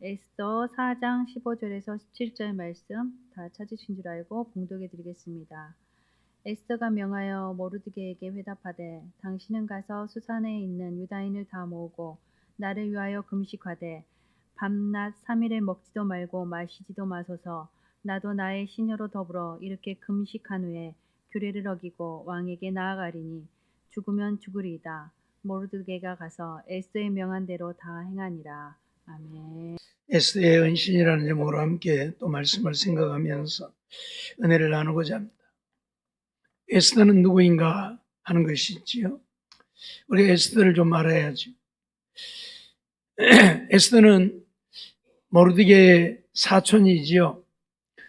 에스더 4장 15절에서 17절 말씀 다 찾으신 줄 알고 봉독해 드리겠습니다. 에스더가 명하여 모르드게에게 회답하되 당신은 가서 수산에 있는 유다인을 다 모으고 나를 위하여 금식하되 밤낮 3일을 먹지도 말고 마시지도 마소서. 나도 나의 시녀로 더불어 이렇게 금식한 후에 규례를 어기고 왕에게 나아가리니 죽으면 죽으리이다. 모르드게가 가서 에스더의 명한 대로 다 행하니라. 아멘. 에스더의 은신이라는 제목으로 함께 또 말씀을 생각하면서 은혜를 나누고자 합니다. 에스더는 누구인가 하는 것이지요. 우리 에스더를 좀 알아야죠. 에스더는 모르드게의 사촌이지요.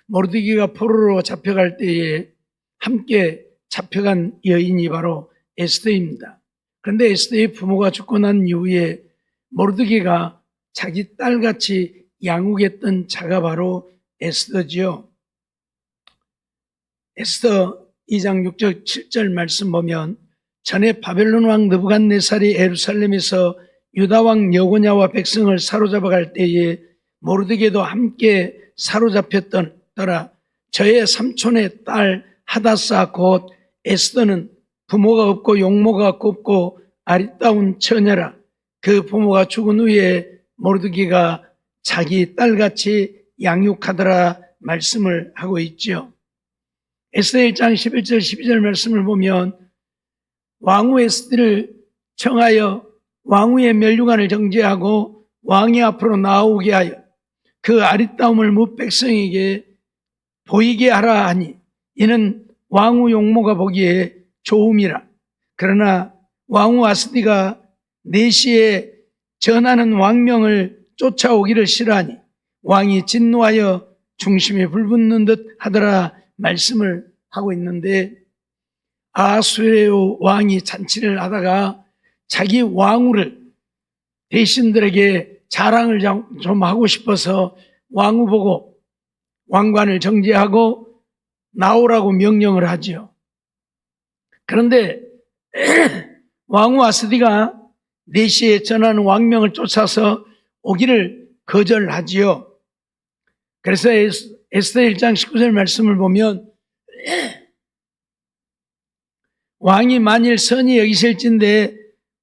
모르드게가 포로로 잡혀갈 때에 함께 잡혀간 여인이 바로 에스더입니다. 그런데 에스더의 부모가 죽고 난 이후에 모르드게가 자기 딸같이 양육했던 자가 바로 에스더지요. 에스더 2장 6절 7절 말씀 보면 전에 바벨론 왕 느부갓네살이 예루살렘에서 유다 왕 여고냐와 백성을 사로잡아 갈 때에 모르드게도 함께 사로잡혔더라. 저의 삼촌의 딸 하다사 곧 에스더는 부모가 없고 용모가 없고 아리따운 처녀라. 그 부모가 죽은 후에 모르드게가 자기 딸같이 양육하더라 말씀을 하고 있죠. 에스더 1장 11절 12절 말씀을 보면 왕후 에스더를 청하여 왕후의 멸류관을 정죄하고 왕이 앞으로 나오게 하여 그 아리따움을 뭇 백성에게 보이게 하라 하니 이는 왕후 용모가 보기에 좋음이라. 그러나 왕후 아스디가 내시에 전하는 왕명을 쫓아오기를 싫어하니 왕이 진노하여 중심에 불붙는 듯 하더라 말씀을 하고 있는데, 아수에르 왕이 잔치를 하다가 자기 왕후를 대신들에게 자랑을 좀 하고 싶어서 왕후 보고 왕관을 정죄하고 나오라고 명령을 하지요. 그런데 왕후 아스디가 내시에 전하는 왕명을 쫓아서 오기를 거절하지요. 그래서 에스더 1장 19절 말씀을 보면 왕이 만일 선히 여기실진데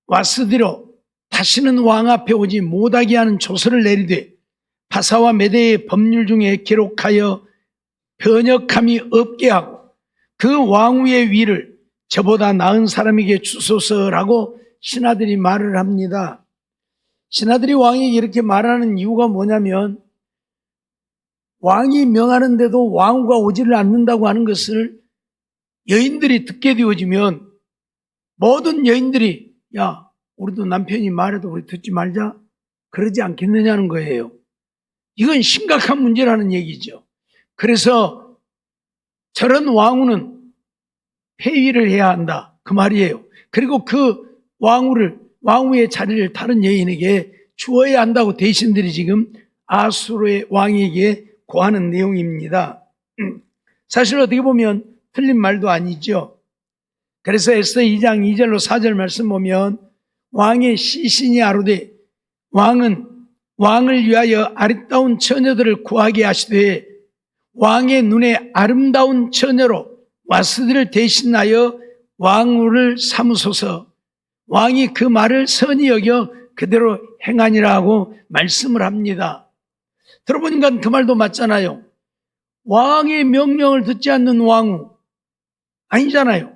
와스디로 다시는 왕 앞에 오지 못하게 하는 조서를 내리되 바사와 메대의 법률 중에 기록하여 변역함이 없게 하고 그 왕후의 위를 저보다 나은 사람에게 주소서라고 신하들이 말을 합니다. 신하들이 왕에게 이렇게 말하는 이유가 뭐냐면 왕이 명하는데도 왕후가 오지를 않는다고 하는 것을 여인들이 듣게 되어지면 모든 여인들이 야, 우리도 남편이 말해도 우리 듣지 말자 그러지 않겠느냐는 거예요. 이건 심각한 문제라는 얘기죠. 그래서 저런 왕후는 폐위를 해야 한다 그 말이에요. 그리고 그 왕후의 자리를 다른 여인에게 주어야 한다고 대신들이 지금 아수르의 왕에게 고하는 내용입니다. 사실 어떻게 보면 틀린 말도 아니죠. 그래서 에스더 2장 2절로 4절 말씀 보면 왕의 시신이 아뢰되 왕은 왕을 위하여 아리따운 처녀들을 구하게 하시되 왕의 눈에 아름다운 처녀로 와스디를 대신하여 왕후를 삼으소서. 왕이 그 말을 선히 여겨 그대로 행하니라 고 말씀을 합니다. 들어보니까 그 말도 맞잖아요. 왕의 명령을 듣지 않는 왕후 아니잖아요.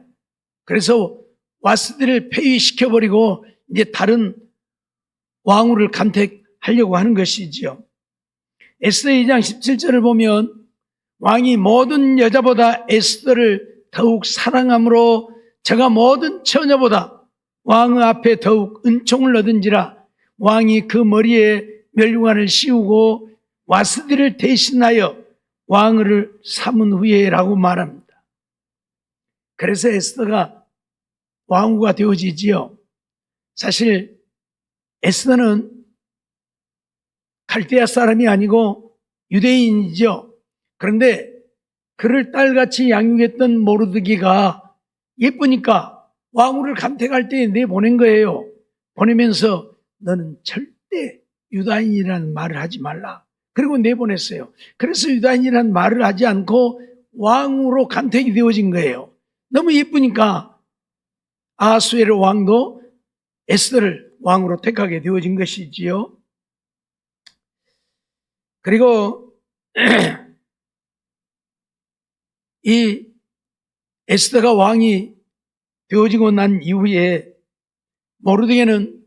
그래서 와스디를 폐위시켜버리고 이제 다른 왕후를 간택하려고 하는 것이지요. 에스더 2장 17절을 보면 왕이 모든 여자보다 에스더를 더욱 사랑함으로 저가 모든 처녀보다 왕의 앞에 더욱 은총을 얻은지라 왕이 그 머리에 멸류관을 씌우고 와스디를 대신하여 왕을 삼은 후에라고 말합니다. 그래서 에스더가 왕후가 되어지지요. 사실 에스더는 갈대아 사람이 아니고 유대인이죠. 그런데 그를 딸같이 양육했던 모르드게가 예쁘니까 왕후를 간택할 때에 내보낸 거예요. 보내면서 너는 절대 유다인이라는 말을 하지 말라. 그리고 내보냈어요. 그래서 유다인이라는 말을 하지 않고 왕으로 간택이 되어진 거예요. 너무 예쁘니까 아하수에로 왕도 에스더를 왕으로 택하게 되어진 것이지요. 그리고 이 에스더가 왕이 되어지고 난 이후에 모르드게는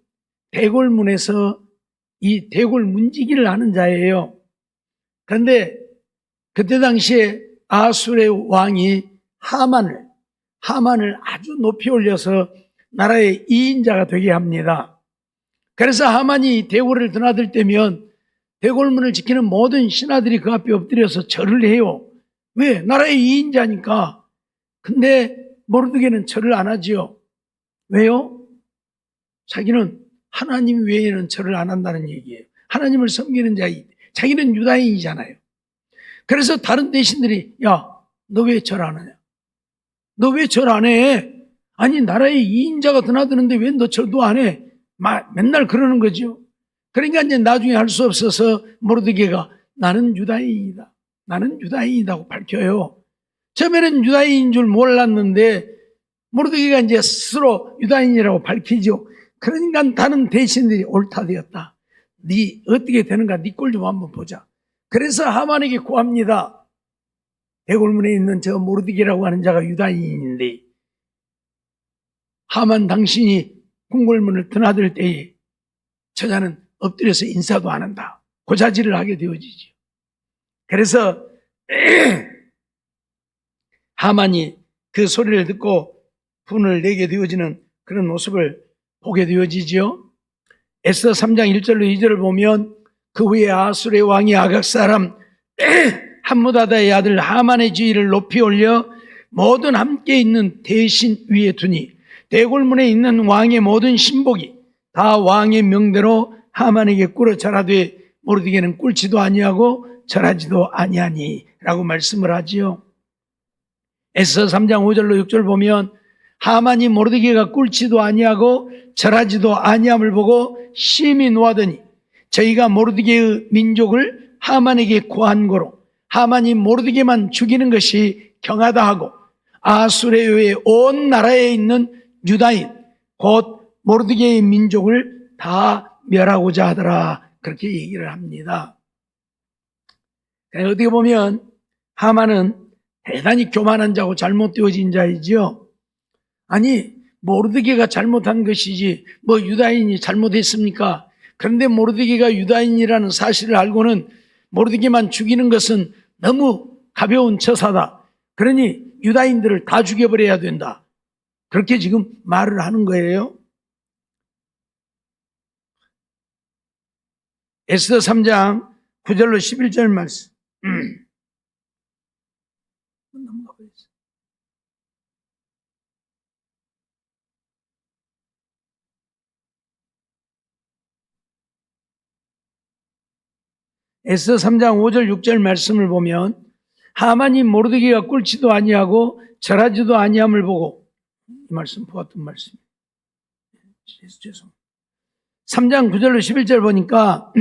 대궐문에서 이 대궐 문지기를 하는 자예요. 그런데 그때 당시에 아하수의 왕이 하만을 아주 높이 올려서 나라의 2인자가 되게 합니다. 그래서 하만이 대궐을 드나들 때면 대궐문을 지키는 모든 신하들이 그 앞에 엎드려서 절을 해요. 왜? 나라의 2인자니까. 근데 모르드게는 절을 안 하지요. 왜요? 자기는 하나님 외에는 절을 안 한다는 얘기예요. 하나님을 섬기는 자이, 자기는 유다인이잖아요. 그래서 다른 대신들이 야, 너 왜 절 안 하냐? 너 왜 절 안 해? 아니 나라의 2인자가 드나드는데 왜 너 절도 안 해? 맨날 그러는 거죠. 그러니까 이제 나중에 할 수 없어서 모르드게가 나는 유다인이다. 나는 유다인이라고 밝혀요. 처음에는 유다인인 줄 몰랐는데 모르드게가 이제 스스로 유다인이라고 밝히죠. 그러니까 다른 대신들이 옳다 되었다. 네 어떻게 되는가 네 꼴 좀 한번 보자. 그래서 하만에게 구합니다. 대궐문에 있는 저 모르드게라고 하는 자가 유다인인데 하만 당신이 궁궐문을 드나들 때에 저자는 엎드려서 인사도 안 한다. 고자질을 하게 되어지죠. 그래서 하만이 그 소리를 듣고 분을 내게 되어지는 그런 모습을 보게 되어지죠. 에스더 3장 1절로 2절을 보면 그 후에 아수르의 왕이 아각 사람 함무다다의 아들 하만의 지위를 높이 올려 모든 함께 있는 대신 위에 두니 대궐문에 있는 왕의 모든 신복이 다 왕의 명대로 하만에게 꿇어 절하되 모르드게는 꿇지도 아니하고 절하지도 아니하니 라고 말씀을 하지요. 에스더 3장 5절로 6절 보면 하만이 모르드게가 꿇지도 아니하고 절하지도 아니함을 보고 심히 노하더니 저희가 모르드게의 민족을 하만에게 구한 거로 하만이 모르드게만 죽이는 것이 경하다 하고 아수르의 온 나라에 있는 유다인 곧 모르드게의 민족을 다 멸하고자 하더라. 그렇게 얘기를 합니다. 어떻게 보면 하만은 대단히 교만한 자고 잘못되어진 자이지요. 아니 모르드게가 잘못한 것이지 뭐 유다인이 잘못했습니까? 그런데 모르드게가 유다인이라는 사실을 알고는 모르드게만 죽이는 것은 너무 가벼운 처사다. 그러니 유다인들을 다 죽여버려야 된다. 그렇게 지금 말을 하는 거예요. 에스더 3장 9절로 11절 말씀. 넘어가 버렸어요. 에스더 3장 5절 6절 말씀을 보면 하만이 모르드게가 꿇지도 아니하고 절하지도 아니함을 보고 이 말씀 보았던 말씀. 죄송합니다. 3장 9절로 11절 보니까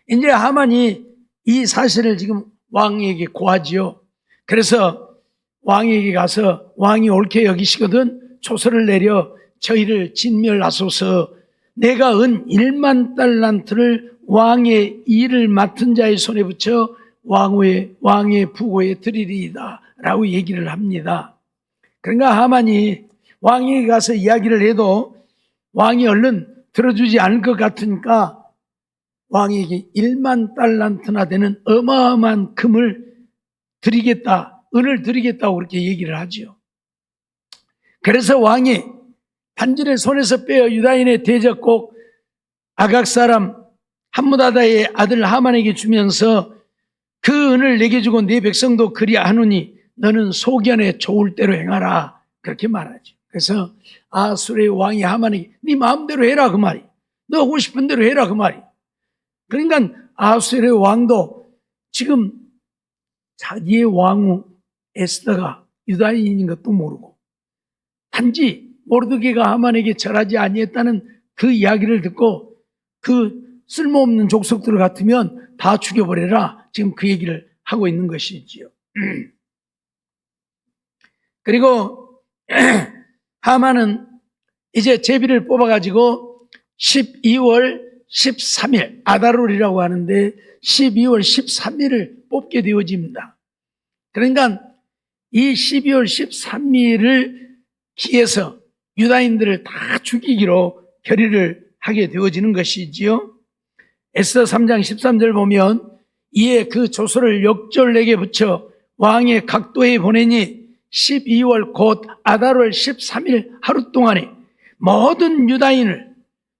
이제 하만이 이 사실을 지금 왕에게 고하지요. 그래서 왕에게 가서 왕이 옳게 여기시거든 조서를 내려 저희를 진멸하소서. 내가 은 1만 달란트를 왕의 일을 맡은 자의 손에 붙여 왕의 부고에 드리리이다 라고 얘기를 합니다. 그러니까 하만이 왕에게 가서 이야기를 해도 왕이 얼른 들어주지 않을 것 같으니까 왕에게 1만 달란트나 되는 어마어마한 금을 드리겠다, 은을 드리겠다고 그렇게 얘기를 하지요. 그래서 왕이 반지를 손에서 빼어 유다인의 대적국 아각 사람 함무다다의 아들 하만에게 주면서 그 은을 내게 주고 네 백성도 그리하노니 너는 소견에 좋을 대로 행하라 그렇게 말하죠. 그래서 아수르의 왕이 하만에게 네 마음대로 해라 그 말이. 너 하고 싶은 대로 해라 그 말이. 그러니까 아수르의 왕도 지금 자기의 왕후 에스더가 유다인인 것도 모르고 단지 모르드게가 하만에게 절하지 아니했다는 그 이야기를 듣고 그 쓸모없는 족속들 같으면 다 죽여버려라. 지금 그 얘기를 하고 있는 것이지요. 그리고 하만은 이제 제비를 뽑아가지고 12월 13일 아다롤이라고 하는데 12월 13일을 뽑게 되어집니다. 그러니까 이 12월 13일을 기해서 유다인들을 다 죽이기로 결의를 하게 되어지는 것이지요. 에스더 3장 13절 보면 이에 그 조서를 역졸내게 붙여 왕의 각도에 보내니 12월 곧 아다롤 13일 하루 동안에 모든 유다인을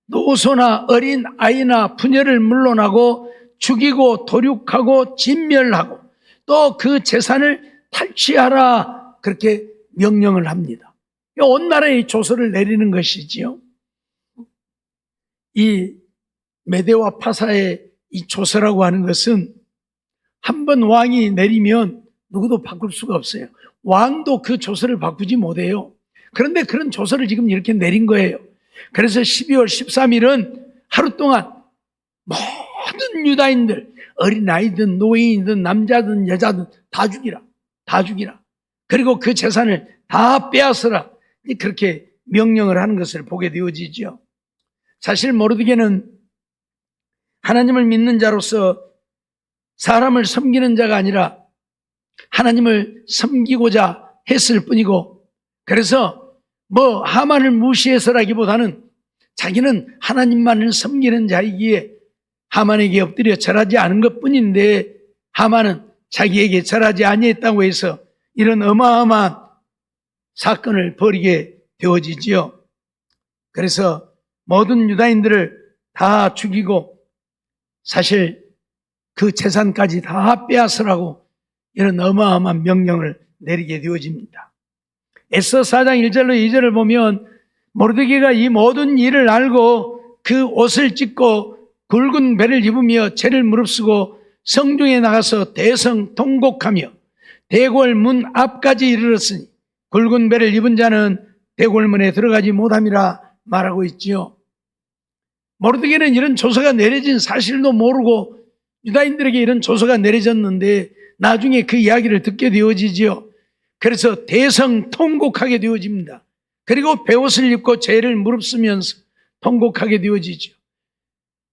노소나 어린 아이나 부녀를 물론하고 죽이고 도륙하고 진멸하고 또 그 재산을 탈취하라 그렇게 명령을 합니다. 온 나라에 조서를 내리는 것이지요. 이 메대와 파사의 이 조서라고 하는 것은 한 번 왕이 내리면 누구도 바꿀 수가 없어요. 왕도 그 조서를 바꾸지 못해요. 그런데 그런 조서를 지금 이렇게 내린 거예요. 그래서 12월 13일은 하루 동안 모든 유다인들, 어린아이든 노인이든 남자든 여자든 다 죽이라. 다 죽이라. 그리고 그 재산을 다 빼앗으라. 그렇게 명령을 하는 것을 보게 되어지죠. 사실 모르드게는 하나님을 믿는 자로서 사람을 섬기는 자가 아니라 하나님을 섬기고자 했을 뿐이고, 그래서 하만을 무시해서라기보다는 자기는 하나님만을 섬기는 자이기에 하만에게 엎드려 절하지 않은 것뿐인데, 하만은 자기에게 절하지 아니했다고 해서 이런 어마어마한 사건을 벌이게 되어지지요. 그래서 모든 유다인들을 다 죽이고 사실 그 재산까지 다 빼앗으라고 이런 어마어마한 명령을 내리게 되어집니다. 에스더 4장 1절로 2절을 보면 모르드게가 이 모든 일을 알고 그 옷을 찢고 굵은 배를 입으며 죄를 무릅쓰고 성중에 나가서 대성통곡하며 대궐 문 앞까지 이르렀으니 굵은 배를 입은 자는 대궐문에 들어가지 못함이라 말하고 있지요. 모르드게는 이런 조서가 내려진 사실도 모르고 유다인들에게 이런 조서가 내려졌는데 나중에 그 이야기를 듣게 되어지지요. 그래서 대성통곡하게 되어집니다. 그리고 베옷을 입고 죄를 무릅쓰면서 통곡하게 되어지죠.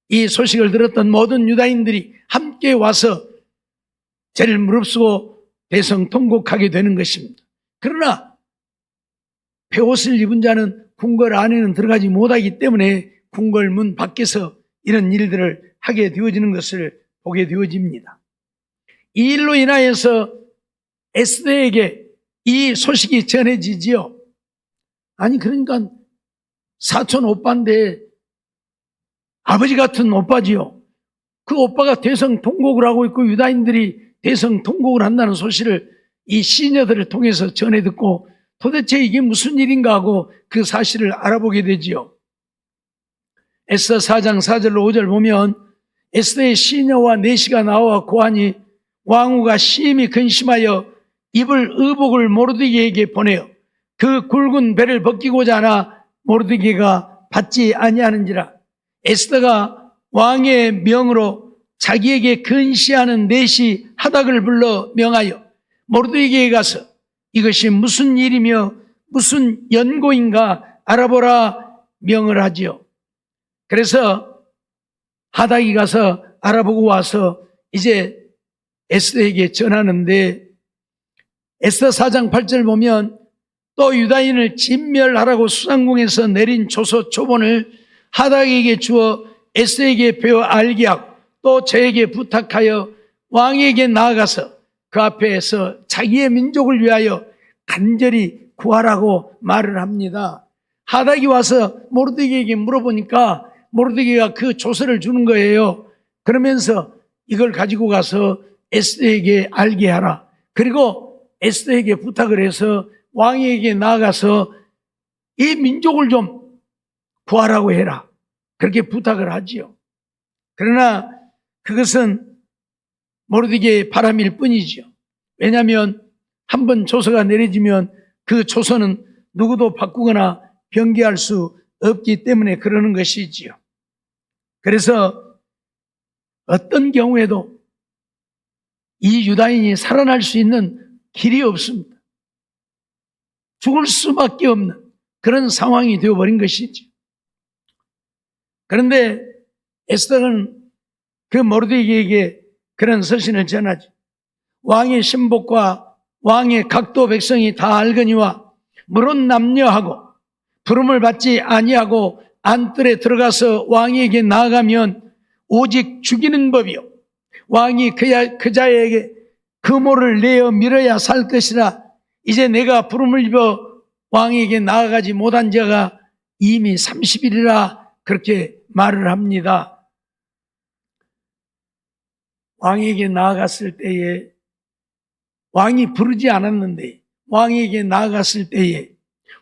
이 소식을 들었던 모든 유다인들이 함께 와서 죄를 무릅쓰고 대성통곡하게 되는 것입니다. 그러나 베옷을 입은 자는 궁궐 안에는 들어가지 못하기 때문에 궁궐 문 밖에서 이런 일들을 하게 되어지는 것을 보게 되어집니다. 이 일로 인하여서 에스더에게 이 소식이 전해지지요. 아니 그러니까 사촌 오빠인데 아버지 같은 오빠지요. 그 오빠가 대성통곡을 하고 있고 유다인들이 대성통곡을 한다는 소식을 이 시녀들을 통해서 전해 듣고 도대체 이게 무슨 일인가 하고 그 사실을 알아보게 되지요. 에스더 4장 4절로 5절 보면 에스더의 시녀와 내시가 나와 고하니 왕후가 심히 근심하여 입을 의복을 모르드게에게 보내어 그 굵은 배를 벗기고자 하나 모르드게가 받지 아니하는지라. 에스더가 왕의 명으로 자기에게 근시하는 내시 하닥을 불러 명하여 모르드게에 가서 이것이 무슨 일이며 무슨 연고인가 알아보라 명을 하지요. 그래서 하닥이 가서 알아보고 와서 이제 에스더에게 전하는데 에스더 4장 8절 보면 또 유다인을 진멸하라고 수상궁에서 내린 조서 초본을 하닥에게 주어 에스더에게 배워 알게 하고 또 저에게 부탁하여 왕에게 나아가서 그 앞에서 자기의 민족을 위하여 간절히 구하라고 말을 합니다. 하닥이 와서 모르드게에게 물어보니까 모르드게가 그 조서를 주는 거예요. 그러면서 이걸 가지고 가서 에스더에게 알게 하라. 그리고 에스더에게 부탁을 해서 왕에게 나아가서 이 민족을 좀 구하라고 해라. 그렇게 부탁을 하지요. 그러나 그것은 모르드게의 바람일 뿐이지요. 왜냐하면 한번 조서가 내려지면 그 조서는 누구도 바꾸거나 변개할 수 없기 때문에 그러는 것이지요. 그래서 어떤 경우에도 이 유다인이 살아날 수 있는 길이 없습니다. 죽을 수밖에 없는 그런 상황이 되어버린 것이죠. 그런데 에스더는 그 모르드게에게 그런 서신을 전하죠. 왕의 신복과 왕의 각도 백성이 다 알거니와 물은 남녀하고 부름을 받지 아니하고 안뜰에 들어가서 왕에게 나아가면 오직 죽이는 법이요 왕이 그 자에게 금오를 내어 밀어야 살 것이라. 이제 내가 부름을 입어 왕에게 나아가지 못한 자가 이미 30일이라 그렇게 말을 합니다. 왕에게 나아갔을 때에 왕이 부르지 않았는데 왕에게 나아갔을 때에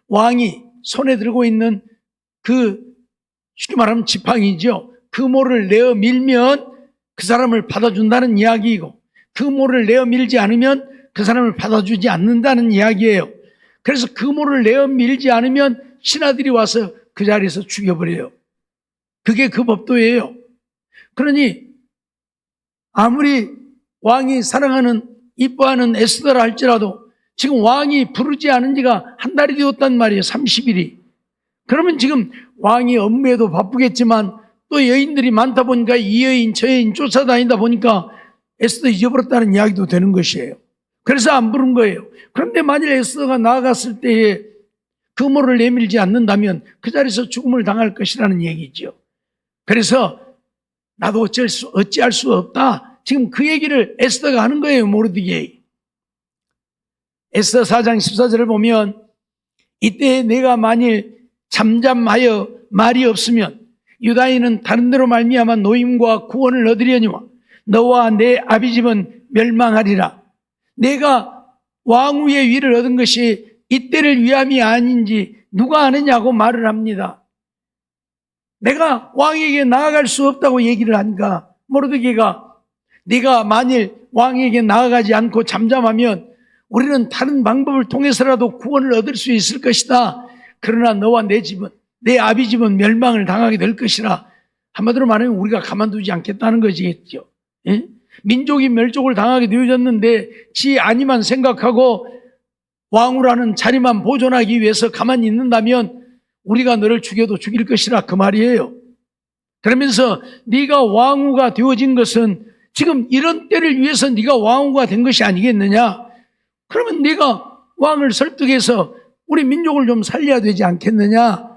왕이 손에 들고 있는 쉽게 말하면 지팡이죠. 금오를 내어 밀면 그 사람을 받아준다는 이야기이고 금오를 내어 밀지 않으면 그 사람을 받아주지 않는다는 이야기예요. 그래서 금오를 내어 밀지 않으면 신하들이 와서 그 자리에서 죽여버려요. 그게 그 법도예요. 그러니 아무리 왕이 사랑하는 이뻐하는 에스더라 할지라도 지금 왕이 부르지 않은 지가 한 달이 되었단 말이에요. 30일이. 그러면 지금 왕이 업무에도 바쁘겠지만 또 여인들이 많다 보니까 이 여인 저 여인 쫓아다니다 보니까 에스더 잊어버렸다는 이야기도 되는 것이에요. 그래서 안 부른 거예요. 그런데 만일 에스더가 나아갔을 때에 금오를 내밀지 않는다면 그 자리에서 죽음을 당할 것이라는 얘기죠. 그래서 나도 어찌할 수 없다. 지금 그 얘기를 에스더가 하는 거예요. 모르드게이. 에스더 4장 14절을 보면 이때 내가 만일 잠잠하여 말이 없으면 유다인은 다른 데로 말미암아 노임과 구원을 얻으려니와 너와 내 아비 집은 멸망하리라. 내가 왕후의 위를 얻은 것이 이때를 위함이 아닌지 누가 아느냐고 말을 합니다. 내가 왕에게 나아갈 수 없다고 얘기를 하니까 모르드게가 네가 만일 왕에게 나아가지 않고 잠잠하면 우리는 다른 방법을 통해서라도 구원을 얻을 수 있을 것이다. 그러나 너와 내 집은 내 아비 집은 멸망을 당하게 될 것이라. 한마디로 말하면 우리가 가만두지 않겠다는 것이겠죠. 예? 민족이 멸족을 당하게 되어졌는데 지 아니만 생각하고 왕후라는 자리만 보존하기 위해서 가만히 있는다면 우리가 너를 죽여도 죽일 것이라 그 말이에요. 그러면서 네가 왕후가 되어진 것은 지금 이런 때를 위해서 네가 왕후가 된 것이 아니겠느냐. 그러면 네가 왕을 설득해서 우리 민족을 좀 살려야 되지 않겠느냐.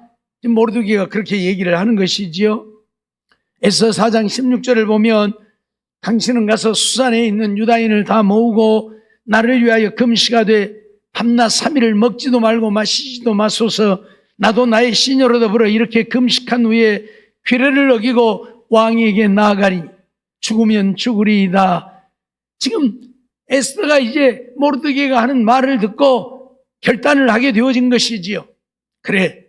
모르드게가 그렇게 얘기를 하는 것이지요. 에스더 4장 16절을 보면 당신은 가서 수산에 있는 유다인을 다 모으고 나를 위하여 금식하되 밤낮 3일을 먹지도 말고 마시지도 마소서. 나도 나의 시녀로 더불어 이렇게 금식한 후에 규례를 어기고 왕에게 나아가리. 죽으면 죽으리이다. 지금 에스더가 이제 모르드게가 하는 말을 듣고 결단을 하게 되어진 것이지요. 그래,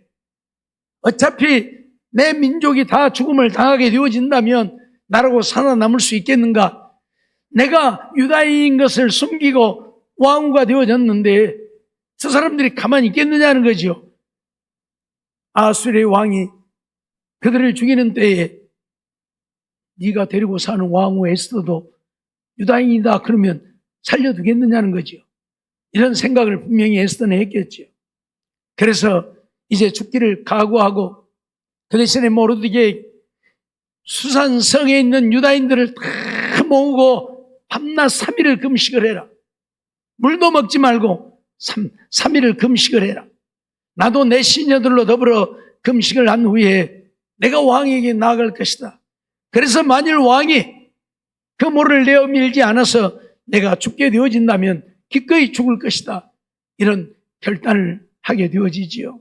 어차피 내 민족이 다 죽음을 당하게 되어진다면 나라고 살아남을 수 있겠는가? 내가 유다인인 것을 숨기고 왕후가 되어졌는데 저 사람들이 가만히 있겠느냐는 거죠. 아수르의 왕이 그들을 죽이는 때에 네가 데리고 사는 왕후 에스더도 유다인이다 그러면 살려두겠느냐는 거죠. 이런 생각을 분명히 에스더는 했겠죠. 그래서 이제 죽기를 각오하고 그 대신에 모르드게 수산성에 있는 유다인들을 다 모으고 밤낮 3일을 금식을 해라. 물도 먹지 말고 3일을 금식을 해라. 나도 내 시녀들로 더불어 금식을 한 후에 내가 왕에게 나아갈 것이다. 그래서 만일 왕이 그 모를 내어 밀지 않아서 내가 죽게 되어진다면 기꺼이 죽을 것이다. 이런 결단을 하게 되어지지요.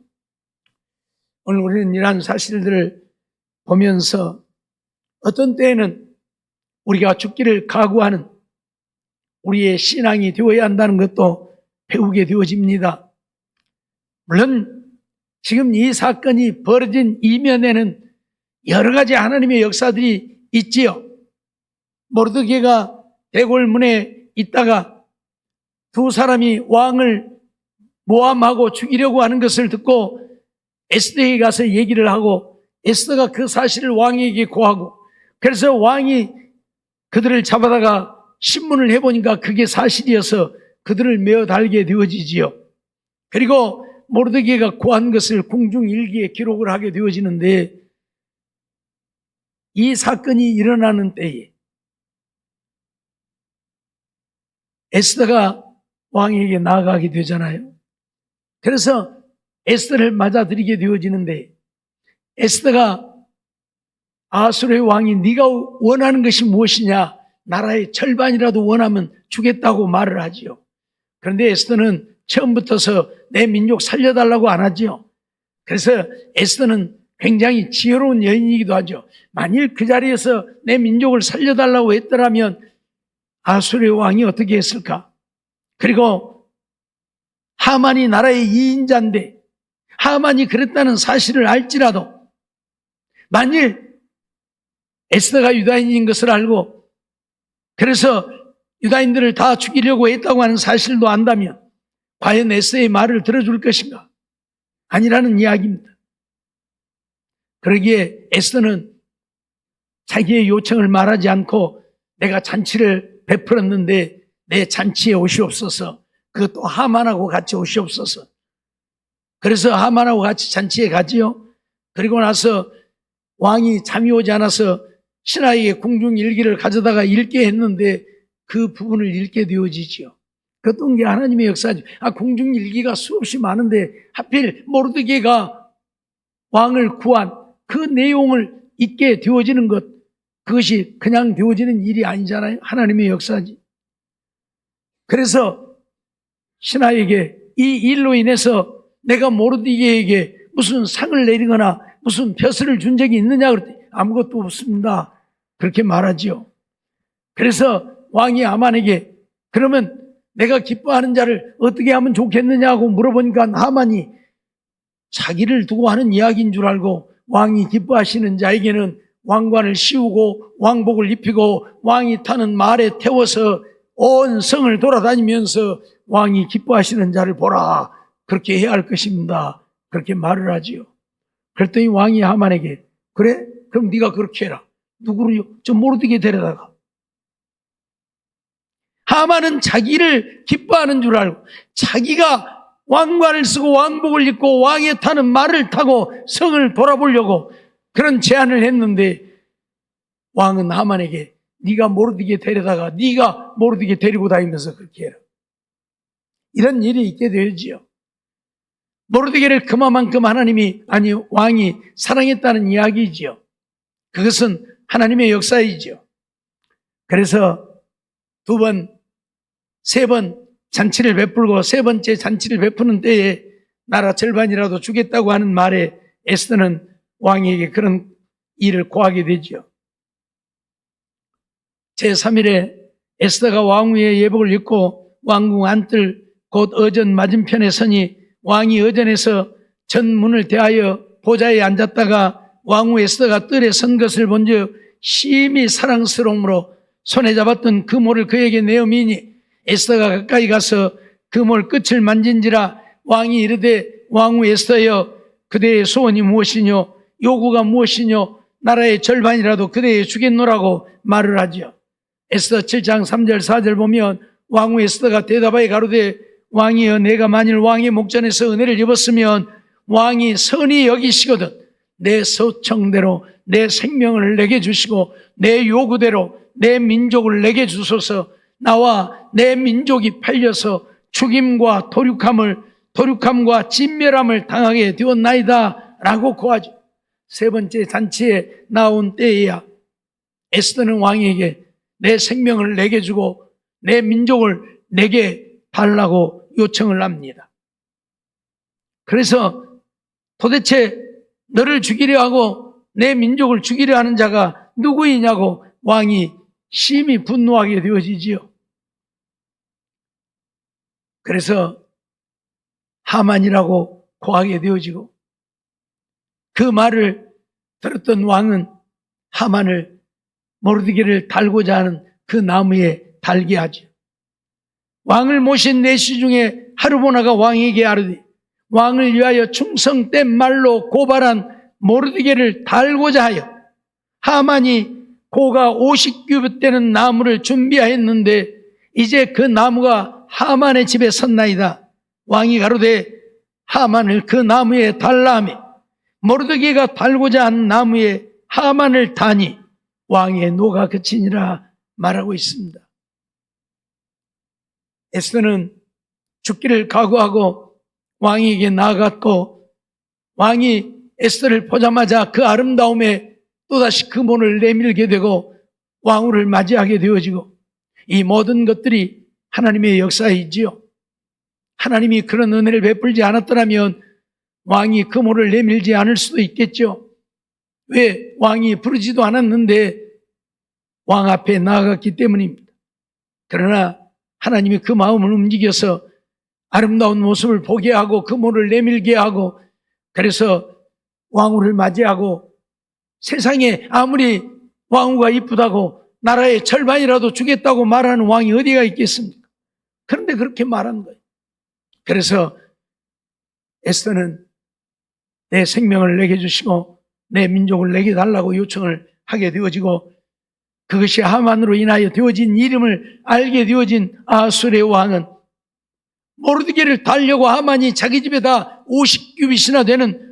오늘 우리는 이러한 사실들을 보면서 어떤 때에는 우리가 죽기를 각오하는 우리의 신앙이 되어야 한다는 것도 배우게 되어집니다. 물론 지금 이 사건이 벌어진 이면에는 여러 가지 하나님의 역사들이 있지요. 모르드게가 대궐문에 있다가 두 사람이 왕을 모함하고 죽이려고 하는 것을 듣고 에스더에게 가서 얘기를 하고 에스더가 그 사실을 왕에게 고하고 그래서 왕이 그들을 잡아다가 신문을 해보니까 그게 사실이어서 그들을 메어 달게 되어지지요. 그리고 모르드게가 고한 것을 궁중일기에 기록을 하게 되어지는데, 이 사건이 일어나는 때에 에스더가 왕에게 나아가게 되잖아요. 그래서 에스더를 맞아들이게 되어지는데, 에스더가 아수르의 왕이 네가 원하는 것이 무엇이냐, 나라의 절반이라도 원하면 주겠다고 말을 하지요. 그런데 에스더는 처음부터서 내 민족 살려달라고 안 하지요. 그래서 에스더는 굉장히 지혜로운 여인이기도 하죠. 만일 그 자리에서 내 민족을 살려달라고 했더라면 아수르의 왕이 어떻게 했을까? 그리고 하만이 나라의 2인자인데 하만이 그랬다는 사실을 알지라도 만일 에스더가 유다인인 것을 알고 그래서 유다인들을 다 죽이려고 했다고 하는 사실도 안다면 과연 에스더의 말을 들어줄 것인가? 아니라는 이야기입니다. 그러기에 에스더는 자기의 요청을 말하지 않고 내가 잔치를 베풀었는데 내 잔치에 오시옵소서, 그것도 하만하고 같이 오시옵소서. 그래서 하만하고 같이 잔치에 가지요. 그리고 나서 왕이 잠이 오지 않아서 신하에게 궁중일기를 가져다가 읽게 했는데 그 부분을 읽게 되어지지요. 그것도 게 하나님의 역사죠. 궁중일기가 수없이 많은데 하필 모르드게가 왕을 구한 그 내용을 읽게 되어지는 것, 그것이 그냥 되어지는 일이 아니잖아요. 하나님의 역사지. 그래서 신하에게 이 일로 인해서 내가 모르드게에게 무슨 상을 내리거나 무슨 벼슬을 준 적이 있느냐 그랬더니 아무것도 없습니다. 그렇게 말하지요. 그래서 왕이 하만에게 그러면 내가 기뻐하는 자를 어떻게 하면 좋겠느냐고 물어보니까 하만이 자기를 두고 하는 이야기인 줄 알고 왕이 기뻐하시는 자에게는 왕관을 씌우고 왕복을 입히고 왕이 타는 말에 태워서 온 성을 돌아다니면서 왕이 기뻐하시는 자를 보라, 그렇게 해야 할 것입니다. 그렇게 말을 하지요. 그랬더니 왕이 하만에게 그래? 그럼 네가 그렇게 해라. 누구를요? 저 모르드게 데려다가. 하만은 자기를 기뻐하는 줄 알고 자기가 왕관을 쓰고 왕복을 입고 왕에 타는 말을 타고 성을 돌아보려고 그런 제안을 했는데 왕은 하만에게 네가 모르드게 데려다가 네가 모르드게 데리고 다니면서 그렇게 해라. 이런 일이 있게 되지요. 모르드게를 그만큼 왕이 사랑했다는 이야기지요. 그것은 하나님의 역사이지요. 그래서 2번, 3번 잔치를 베풀고 3번째 잔치를 베푸는 때에 나라 절반이라도 주겠다고 하는 말에 에스더는 왕에게 그런 일을 고하게 되죠. 제3일에 에스더가 왕후의 예복을 입고 왕궁 안뜰 곧 어전 맞은편에 서니 왕이 어전에서 전문을 대하여 보좌에 앉았다가 왕후 에스더가 뜰에 선 것을 본즉 심히 사랑스러움으로 손에 잡았던 그모를 그에게 내어 미니 에스더가 가까이 가서 그몰 끝을 만진지라 왕이 이르되 왕후 에스더여 그대의 소원이 무엇이뇨 요구가 무엇이뇨 나라의 절반이라도 그대에 주겠노라고 말을 하죠. 에스더 7장 3절 4절 보면 왕후 에스더가 대답하여 가로되 왕이여 내가 만일 왕의 목전에서 은혜를 입었으면 왕이 선히 여기시거든 내 소청대로 내 생명을 내게 주시고 내 요구대로 내 민족을 내게 주소서. 나와 내 민족이 팔려서 죽임과 도륙함과 진멸함을 당하게 되었나이다 라고 고하죠. 3번째 잔치에 나온 때에야 에스더는 왕에게 내 생명을 내게 주고 내 민족을 내게 달라고 요청을 합니다. 그래서 도대체 너를 죽이려 하고 내 민족을 죽이려 하는 자가 누구이냐고 왕이 심히 분노하게 되어지지요. 그래서 하만이라고 고하게 되어지고 그 말을 들었던 왕은 하만을 모르드게를 달고자 하는 그 나무에 달게 하죠. 왕을 모신 내시 중에 하르보나가 왕에게 아뢰되 왕을 위하여 충성된 말로 고발한 모르드게를 달고자 하여 하만이 고가 50규빗 되는 나무를 준비하였는데 이제 그 나무가 하만의 집에 섰나이다. 왕이 가로되 하만을 그 나무에 달라 하며 모르드게가 달고자 한 나무에 하만을 다니 왕의 노가 그치니라 말하고 있습니다. 에스더는 죽기를 각오하고 왕에게 나아갔고 왕이 에스더를 보자마자 그 아름다움에 또다시 그 문을 내밀게 되고 왕후를 맞이하게 되어지고 이 모든 것들이 하나님의 역사이지요. 하나님이 그런 은혜를 베풀지 않았더라면 왕이 그 문을 내밀지 않을 수도 있겠죠. 왜? 왕이 부르지도 않았는데 왕 앞에 나아갔기 때문입니다. 그러나 하나님이 그 마음을 움직여서 아름다운 모습을 보게 하고 그 문을 내밀게 하고 그래서 왕후를 맞이하고 세상에 아무리 왕후가 이쁘다고 나라의 절반이라도 주겠다고 말하는 왕이 어디가 있겠습니까? 그런데 그렇게 말한 거예요. 그래서 에스더는 내 생명을 내게 주시고 내 민족을 내게 달라고 요청을 하게 되어지고 그것이 하만으로 인하여 되어진 이름을 알게 되어진 아수르의 왕은 모르드게를 달려고 하만이 자기 집에다 50규빗이나 되는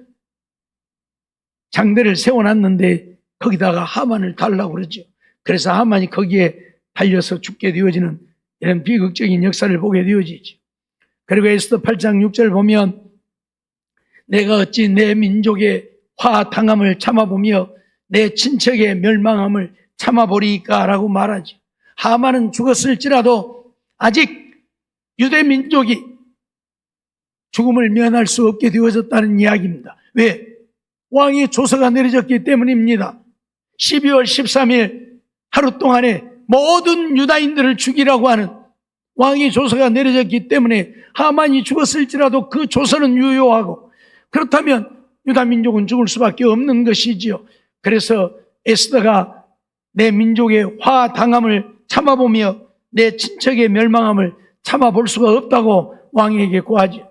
장대를 세워놨는데 거기다가 하만을 달라고 그러죠. 그래서 하만이 거기에 달려서 죽게 되어지는 이런 비극적인 역사를 보게 되어지죠. 그리고 에스더 8장 6절 보면 내가 어찌 내 민족의 화당함을 참아보며 내 친척의 멸망함을 참아보리까 라고 말하죠. 하만은 죽었을지라도 아직 유대 민족이 죽음을 면할 수 없게 되어졌다는 이야기입니다. 왜? 왕의 조서가 내려졌기 때문입니다. 12월 13일 하루 동안에 모든 유다인들을 죽이라고 하는 왕의 조서가 내려졌기 때문에 하만이 죽었을지라도 그 조서는 유효하고 그렇다면 유다 민족은 죽을 수밖에 없는 것이지요. 그래서 에스더가 내 민족의 화당함을 참아보며 내 친척의 멸망함을 참아볼 수가 없다고 왕에게 고하죠.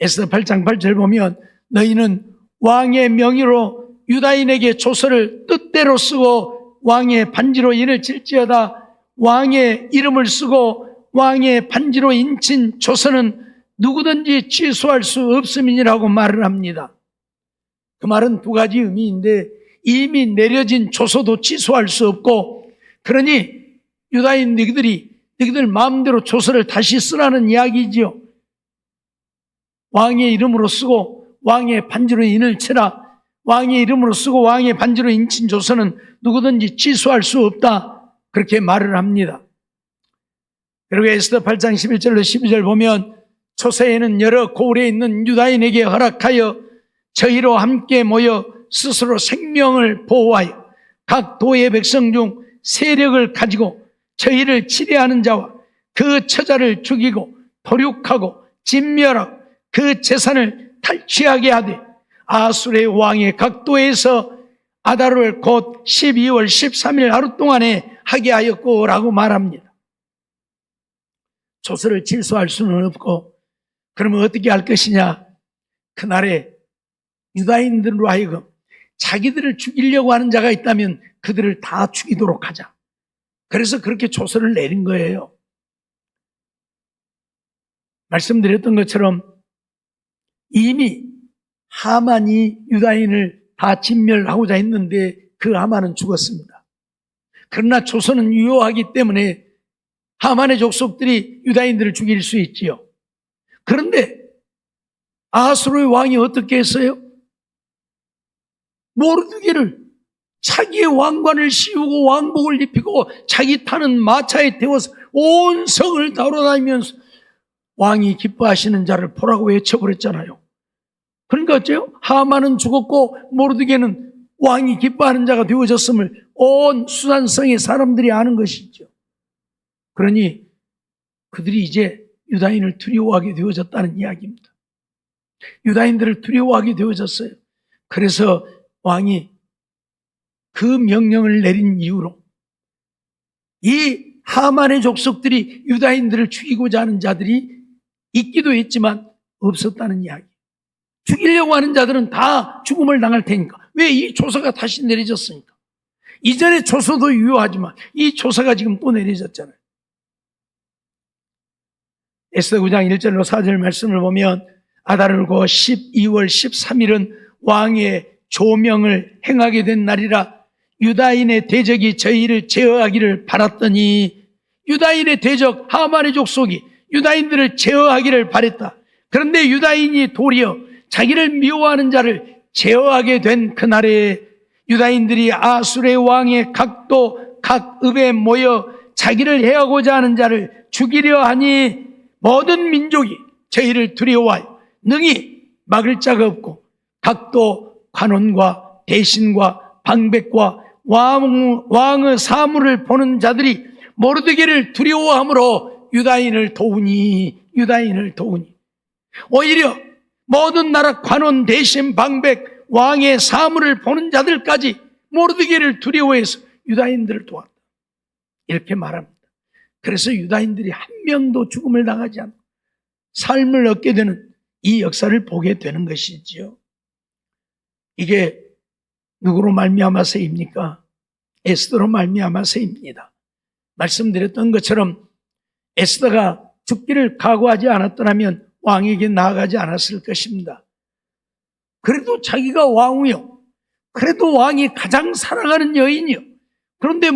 에스더 8장 8절 보면 너희는 왕의 명의로 유다인에게 조서를 뜻대로 쓰고 왕의 반지로 인을 칠지어다 왕의 이름을 쓰고 왕의 반지로 인친 조서는 누구든지 취소할 수 없음이니라고 말을 합니다. 그 말은 두 가지 의미인데 이미 내려진 조서도 취소할 수 없고 그러니 유다인 너희들 마음대로 조서를 다시 쓰라는 이야기지요. 왕의 이름으로 쓰고 왕의 반지로 인을 치라. 왕의 이름으로 쓰고 왕의 반지로 인친 조서는 누구든지 취소할 수 없다. 그렇게 말을 합니다. 그리고 에스더 8장 11절로 12절 보면 초세에는 여러 고을에 있는 유다인에게 허락하여 저희로 함께 모여 스스로 생명을 보호하여 각 도의 백성 중 세력을 가지고 저희를 치려하는 자와 그 처자를 죽이고 도륙하고 진멸하고 그 재산을 탈취하게 하되 아수르의 왕의 각 도에서 아달월 곧 12월 13일 하루 동안에 하게 하였고 라고 말합니다. 조서를 질서할 수는 없고 그러면 어떻게 할 것이냐? 그날에 유다인들로 하여금 자기들을 죽이려고 하는 자가 있다면 그들을 다 죽이도록 하자. 그래서 그렇게 조서를 내린 거예요. 말씀드렸던 것처럼 이미 하만이 유다인을 다 진멸하고자 했는데 그 하만은 죽었습니다. 그러나 조서는 유효하기 때문에 하만의 족속들이 유다인들을 죽일 수 있지요. 그런데 아수르의 왕이 어떻게 했어요? 모르드게를 자기의 왕관을 씌우고 왕복을 입히고 자기 타는 마차에 태워서 온 성을 돌아다니면서 왕이 기뻐하시는 자를 보라고 외쳐버렸잖아요. 그러니까 어째요? 하만은 죽었고 모르드게는 왕이 기뻐하는 자가 되어졌음을 온 수산성의 사람들이 아는 것이죠. 그러니 그들이 이제 유다인을 두려워하게 되어졌다는 이야기입니다. 유다인들을 두려워하게 되어졌어요. 그래서 왕이 그 명령을 내린 이유로 이 하만의 족속들이 유다인들을 죽이고자 하는 자들이 있기도 했지만 없었다는 이야기. 죽이려고 하는 자들은 다 죽음을 당할 테니까. 왜 이 조서가 다시 내려졌습니까? 이전에 조서도 유효하지만 이 조서가 지금 또 내려졌잖아요. 에스더 9장 1절로 4절 말씀을 보면 아달월고 12월 13일은 왕의 조명을 행하게 된 날이라 유다인의 대적이 저희를 제어하기를 바랐더니 유다인의 대적 하만의 족속이 유다인들을 제어하기를 바랬다. 그런데 유다인이 도리어 자기를 미워하는 자를 제어하게 된 그날에 유다인들이 아수르의 왕의 각도 각읍에 모여 자기를 해하고자 하는 자를 죽이려 하니 모든 민족이 저희를 두려워하여 능히 막을 자가 없고 각도 관원과 대신과 방백과 왕의 사물을 보는 자들이 모르드게를 두려워함으로 유다인을 도우니 오히려 모든 나라 관원 대신 방백 왕의 사물을 보는 자들까지 모르드게를 두려워해서 유다인들을 도왔다. 이렇게 말합니다. 그래서 유다인들이 한 명도 죽음을 당하지 않고 삶을 얻게 되는 이 역사를 보게 되는 것이지요. 이게 누구로 말미암아서입니까? 에스더로 말미암아서입니다. 말씀드렸던 것처럼 에스더가 죽기를 각오하지 않았더라면 왕에게 나아가지 않았을 것입니다. 그래도 자기가 왕이요. 그래도 왕이 가장 사랑하는 여인이요. 그런데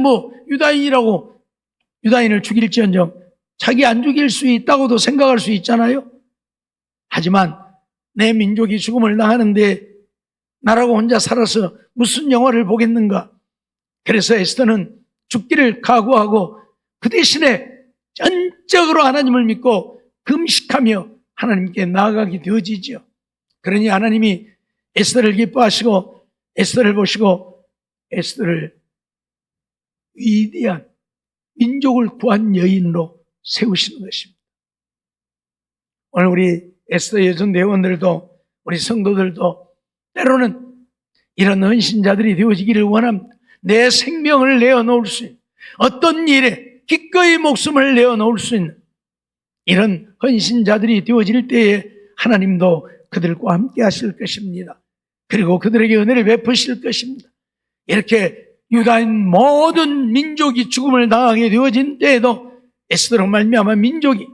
유다인을 죽일지언정 자기 안 죽일 수 있다고도 생각할 수 있잖아요. 하지만 내 민족이 죽음을 당하는데 나라고 혼자 살아서 무슨 영화를 보겠는가. 그래서 에스더는 죽기를 각오하고 그 대신에 전적으로 하나님을 믿고 금식하며 하나님께 나아가게 되어지죠. 그러니 하나님이 에스더를 기뻐하시고 에스더를 보시고 에스더를 위대한 민족을 구한 여인으로 세우시는 것입니다. 오늘 우리 에스더 여전 대원들도 우리 성도들도 때로는 이런 헌신자들이 되어지기를 원합니다. 내 생명을 내어놓을 수 있는 어떤 일에 기꺼이 목숨을 내어놓을 수 있는 이런 헌신자들이 되어질 때에 하나님도 그들과 함께 하실 것입니다. 그리고 그들에게 은혜를 베푸실 것입니다. 이렇게 유다인 모든 민족이 죽음을 당하게 되어진 때에도 에스더로 말미암아 민족이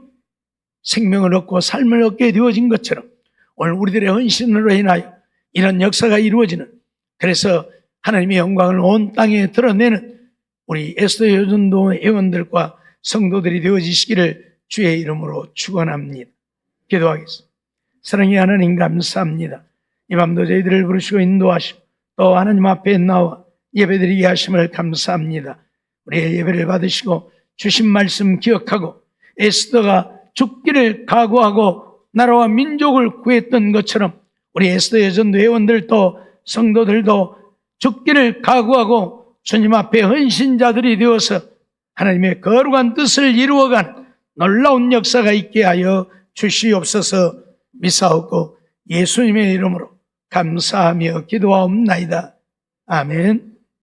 생명을 얻고 삶을 얻게 되어진 것처럼 오늘 우리들의 헌신으로 인하여 이런 역사가 이루어지는, 그래서 하나님의 영광을 온 땅에 드러내는 우리 에스더 여전도 회원들과 성도들이 되어지시기를 주의 이름으로 축원합니다. 기도하겠습니다. 사랑의 하나님 감사합니다. 이 밤도 저희들을 부르시고 인도하시고 또 하나님 앞에 나와 예배드리게 하심을 감사합니다. 우리의 예배를 받으시고 주신 말씀 기억하고 에스더가 죽기를 각오하고 나라와 민족을 구했던 것처럼 우리 에스더 여전도 회원들도 성도들도 죽기를 각오하고 주님 앞에 헌신자들이 되어서 하나님의 거룩한 뜻을 이루어간 놀라운 역사가 있게 하여 주시옵소서. 미사옵고 예수님의 이름으로 감사하며 기도하옵나이다. 아멘.